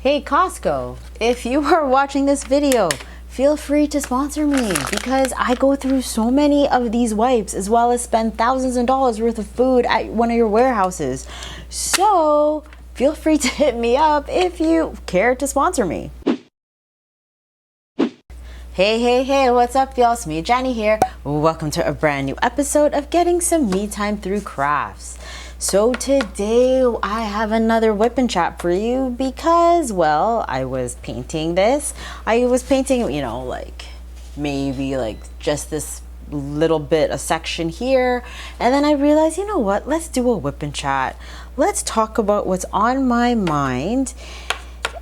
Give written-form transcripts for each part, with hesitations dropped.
Hey Costco, if you are watching this video, feel free to sponsor me because I go through so many of these wipes as well as spend thousands of dollars worth of food at one of your warehouses. So feel free to hit me up if you care to sponsor me. Hey, what's up y'all? It's me, Jennie here. Welcome to a brand new episode of Getting Some Me Time Through Crafts. So today I have another whip and chat for you because, well, I was painting this. I was painting, you know, like maybe like just this little bit, a section here. And then I realized, you know what, let's do a whip and chat. Let's talk about what's on my mind.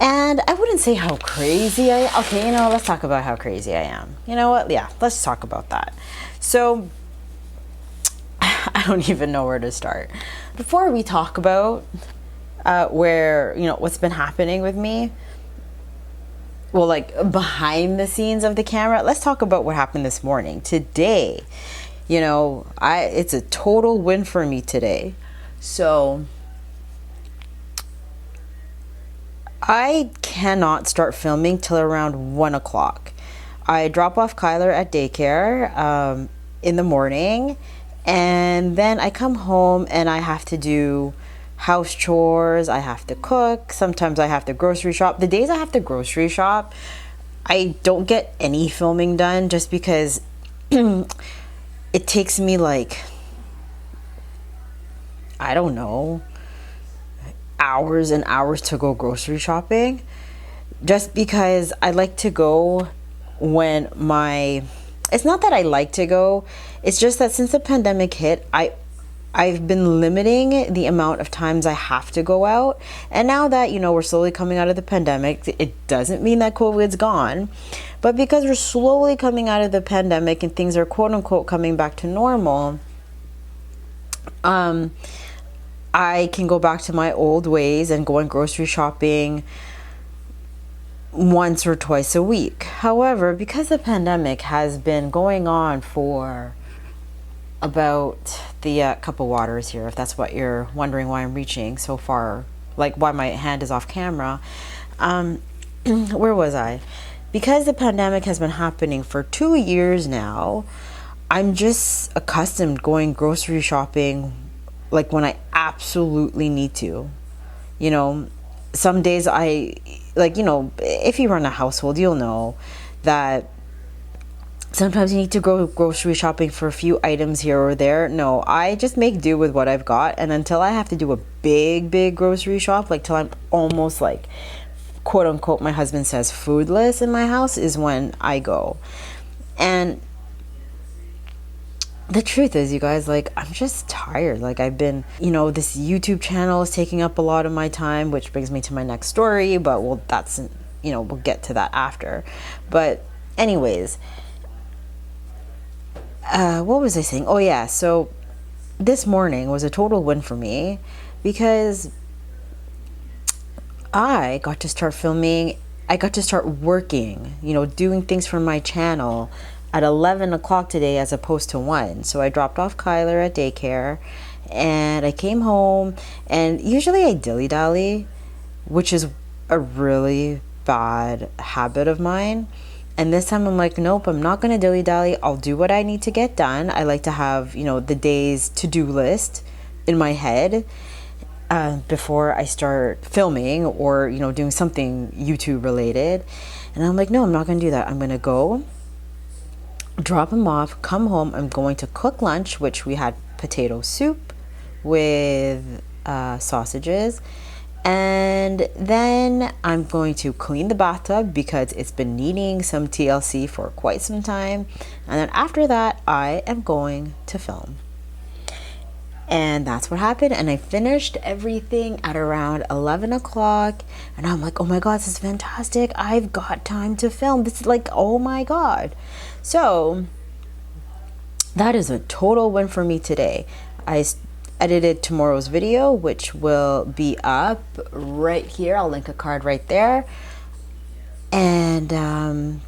And I wouldn't say how crazy I am. Okay, you know, let's talk about how crazy I am. You know what? Yeah, let's talk about that. So I don't even know where to start. Before we talk about where, you know, what's been happening with me, well, like behind the scenes of the camera, let's talk about what happened this morning. Today, you know, it's a total win for me today. So I cannot start filming till around 1 o'clock. I drop off Kyler at daycare in the morning, and then I come home and I have to do house chores. I have to cook. Sometimes I have to grocery shop. The days I have to grocery shop, I don't get any filming done just because it takes me like, I don't know, hours and hours to go grocery shopping, just because I like to go when it's not that I like to go, it's just that since the pandemic hit, I've been limiting the amount of times I have to go out. And now that, you know, we're slowly coming out of the pandemic, it doesn't mean that COVID's gone, but because we're slowly coming out of the pandemic and things are quote unquote coming back to normal, I can go back to my old ways and going grocery shopping once or twice a week. However, because the pandemic has been going on for about the cup of water is here, if that's what you're wondering why I'm reaching so far, like why my hand is off camera. Where was I? Because the pandemic has been happening for 2 years now, I'm just accustomed going grocery shopping like when I absolutely need to. You know, some days you know, if you run a household, you'll know that sometimes you need to go grocery shopping for a few items here or there. No, I just make do with what I've got, and until I have to do a big grocery shop, like till I'm almost like quote unquote, my husband says, foodless in my house, is when I go. And the truth is, you guys, like, I'm just tired. Like, I've been, you know, this YouTube channel is taking up a lot of my time, which brings me to my next story, but well, that's, you know, we'll get to that after. But anyways, what was I saying? Oh yeah, so this morning was a total win for me because I got to start filming. I got to start working, you know, doing things for my channel at 11 o'clock today as opposed to 1. So I dropped off Kyler at daycare and I came home, and usually I dilly-dally, which is a really bad habit of mine. And this time I'm like, nope, I'm not gonna dilly-dally. I'll do what I need to get done. I like to have, you know, the day's to-do list in my head before I start filming or, you know, doing something YouTube related. And I'm like, no, I'm not gonna do that. I'm gonna go drop him off, come home. I'm going to cook lunch, which we had potato soup with sausages, and then I'm going to clean the bathtub because it's been needing some TLC for quite some time, and then after that I am going to film. And that's what happened, and I finished everything at around 11 o'clock, and I'm like, oh my god, this is fantastic. I've got time to film. This is like, oh my god. So that is a total win for me today. I edited tomorrow's video, which will be up right here. I'll link a card right there. And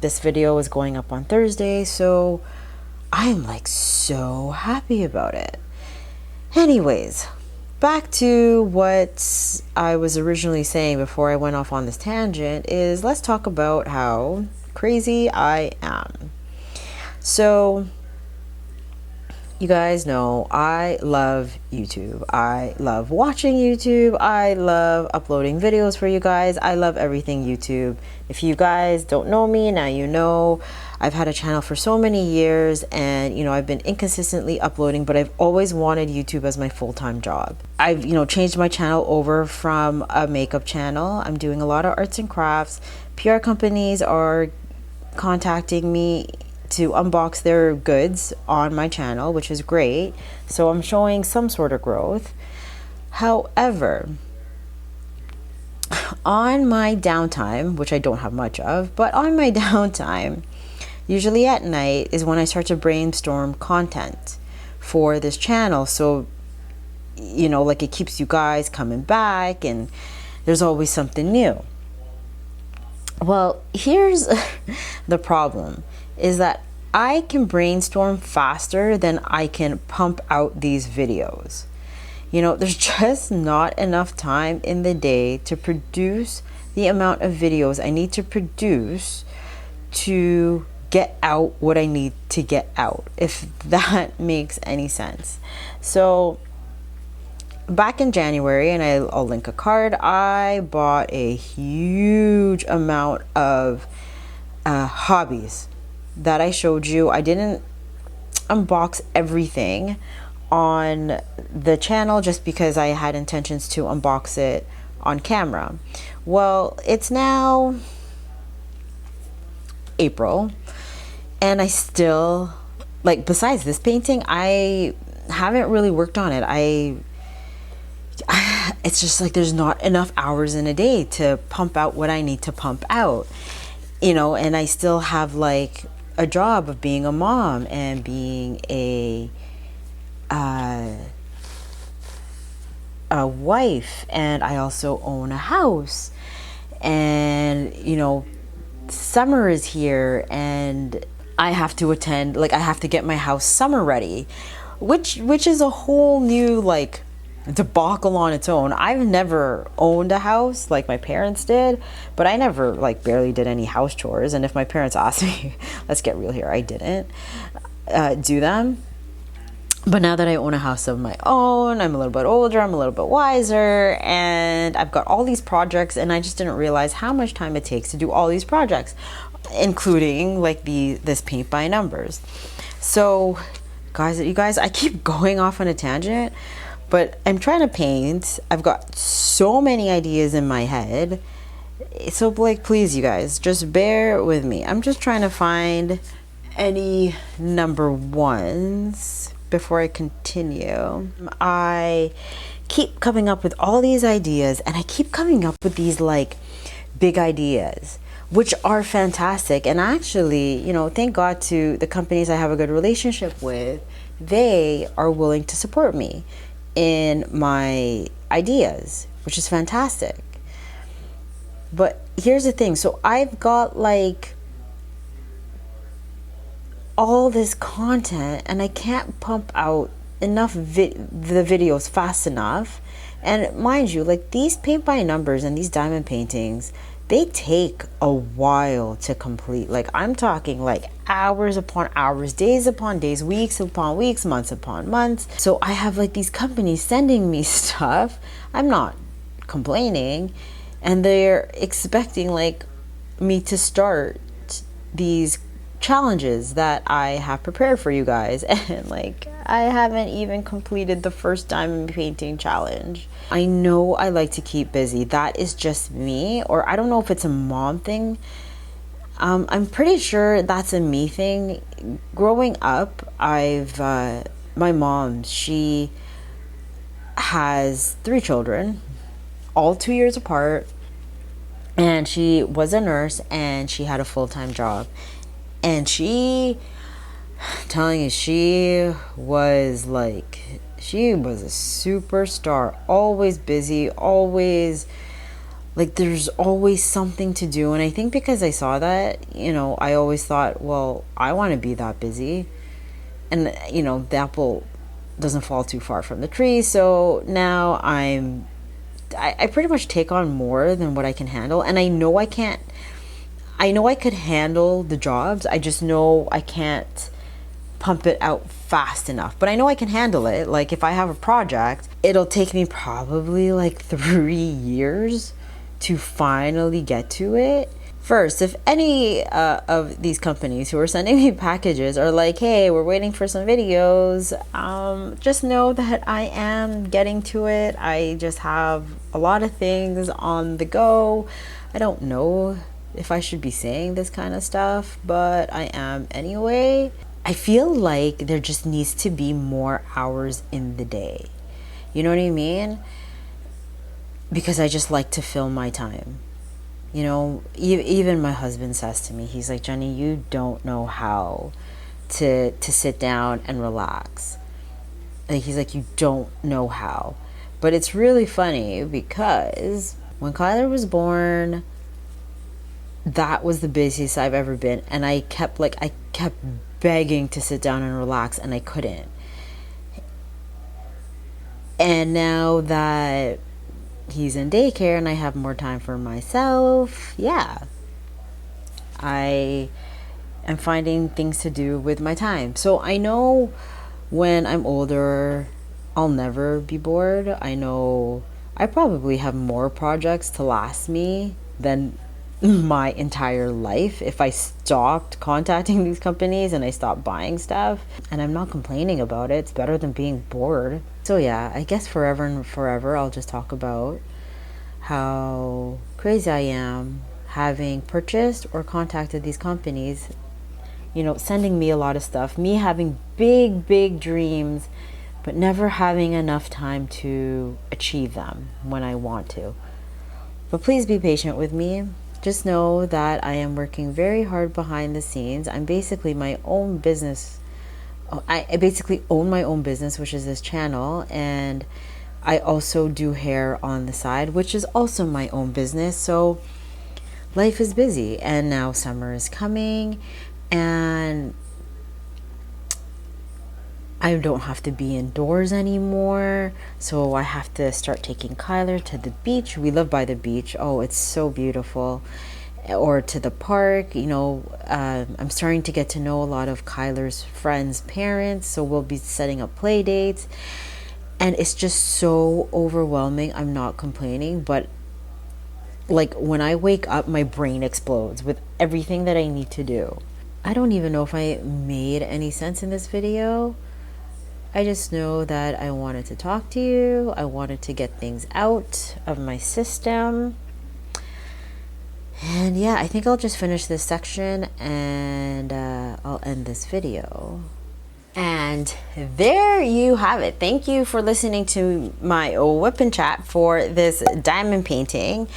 this video is going up on Thursday, so I'm like so happy about it. Anyways, back to what I was originally saying before I went off on this tangent is let's talk about how crazy I am. So you guys know I love YouTube. I love watching YouTube. I love uploading videos for you guys. I love everything YouTube. If you guys don't know me, now you know. I've had a channel for so many years and, you know, I've been inconsistently uploading, but I've always wanted YouTube as my full-time job. I've, you know, changed my channel over from a makeup channel. I'm doing a lot of arts and crafts. PR companies are contacting me to unbox their goods on my channel, which is great. So I'm showing some sort of growth. However, on my downtime, which I don't have much of, but on my downtime, usually at night is when I start to brainstorm content for this channel. So, you know, like it keeps you guys coming back and there's always something new. Well, here's the problem is that I can brainstorm faster than I can pump out these videos. You know, there's just not enough time in the day to produce the amount of videos I need to produce to get out what I need to get out, if that makes any sense. So back in January, and I'll link a card, I bought a huge amount of hobbies that I showed you. I didn't unbox everything on the channel just because I had intentions to unbox it on camera. Well, it's now April and I still, like, besides this painting, I haven't really worked on it. It's just like there's not enough hours in a day to pump out what I need to pump out, you know, and I still have like a job of being a mom and being a wife, and I also own a house, and you know, summer is here and I have to attend, like I have to get my house summer ready, which is a whole new like debacle on its own. I've never owned a house like my parents did, but I never like barely did any house chores, and if my parents asked me, let's get real here, I didn't do them. But now that I own a house of my own, I'm a little bit older, I'm a little bit wiser, and I've got all these projects, and I just didn't realize how much time it takes to do all these projects, including like this paint by numbers. So you guys, I keep going off on a tangent, but I'm trying to paint. I've got so many ideas in my head. So like, please you guys, just bear with me. I'm just trying to find any number ones before I continue. I keep coming up with all these ideas, and I keep coming up with these like big ideas, which are fantastic. And actually, you know, thank God to the companies I have a good relationship with, they are willing to support me in my ideas, which is fantastic. But here's the thing. So I've got like all this content and I can't pump out enough the videos fast enough. And mind you, like these paint by numbers and these diamond paintings, they take a while to complete. Like I'm talking like hours upon hours, days upon days, weeks upon weeks, months upon months. So I have like these companies sending me stuff. I'm not complaining, and they're expecting like me to start these challenges that I have prepared for you guys, and like I haven't even completed the first diamond painting challenge. I know I like to keep busy. That is just me, or I don't know if it's a mom thing. I'm pretty sure that's a me thing. Growing up, my mom, she has 3 children, all 2 years apart, and she was a nurse and she had a full-time job. And I'm telling you, she was a superstar, always busy, always, like there's always something to do. And I think because I saw that, you know, I always thought, well, I want to be that busy. And, you know, that will doesn't fall too far from the tree. So now I pretty much take on more than what I can handle, and I know I could handle the jobs. I just know I can't pump it out fast enough, but I know I can handle it. Like if I have a project, it'll take me probably like 3 years to finally get to it. First, if any of these companies who are sending me packages are like, hey, we're waiting for some videos, just know that I am getting to it. I just have a lot of things on the go. I don't know if I should be saying this kind of stuff, but I am anyway. I feel like there just needs to be more hours in the day. You know what I mean? Because I just like to fill my time. You know, even my husband says to me, he's like, Jennie, you don't know how to sit down and relax. Like, he's like, you don't know how. But it's really funny because when Kyler was born, that was the busiest I've ever been. And I kept begging to sit down and relax, and I couldn't. And now that he's in daycare and I have more time for myself, yeah, I am finding things to do with my time. So I know when I'm older, I'll never be bored. I know I probably have more projects to last me than my entire life if I stopped contacting these companies and I stopped buying stuff. And I'm not complaining about it. It's better than being bored. So yeah, I guess forever and forever I'll just talk about how crazy I am having purchased or contacted these companies, you know, sending me a lot of stuff, me having big dreams, but never having enough time to achieve them when I want to. But please be patient with me. Just know that I am working very hard behind the scenes. I'm basically my own business. I basically own my own business, which is this channel, and I also do hair on the side, which is also my own business. So life is busy, and now summer is coming, and I don't have to be indoors anymore. So I have to start taking Kyler to the beach. We live by the beach. Oh, it's so beautiful. Or to the park. You know, I'm starting to get to know a lot of Kyler's friends' parents, so we'll be setting up play dates, and it's just so overwhelming. I'm not complaining, but like when I wake up, my brain explodes with everything that I need to do. I don't even know if I made any sense in this video. I just know that I wanted to talk to you. I wanted to get things out of my system. And yeah, I think I'll just finish this section and I'll end this video. And there you have it. Thank you for listening to my whip and chat for this diamond painting.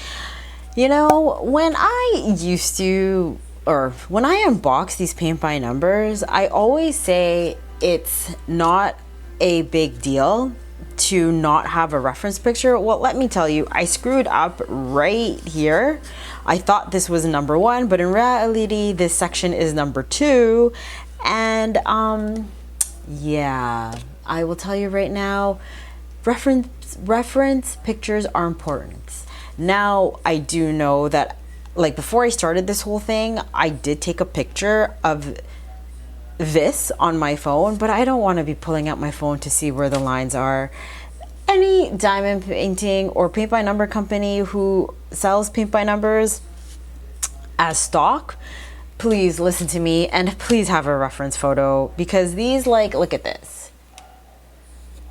You know, when I used to, or when I unbox these paint by numbers, I always say it's not a big deal to not have a reference picture. Well, let me tell you, I screwed up right here. I thought this was number 1, but in reality, this section is number 2. And yeah, I will tell you right now, reference pictures are important. Now, I do know that, like, before I started this whole thing, I did take a picture of this on my phone, but I don't want to be pulling out my phone to see where the lines are. Any diamond painting or paint by number company who sells paint by numbers as stock, please listen to me and please have a reference photo, because these, like, look at this.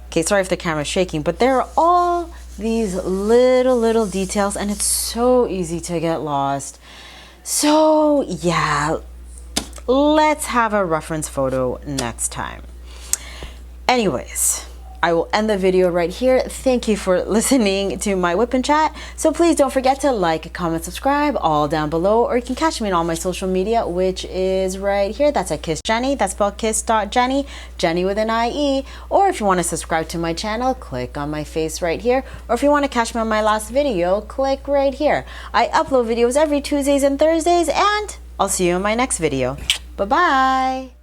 Okay, sorry if the camera's shaking, but there are all these little details and it's so easy to get lost. So yeah, let's have a reference photo next time. Anyways, I will end the video right here. Thank you for listening to my whip and chat. So please don't forget to like, comment, subscribe, all down below, or you can catch me on all my social media, which is right here. That's at kiss.jennie. That's spelled kiss.jennie, Jennie with an IE. Or if you want to subscribe to my channel, click on my face right here. Or if you want to catch me on my last video, click right here. I upload videos every Tuesdays and Thursdays, and I'll see you in my next video. Bye-bye.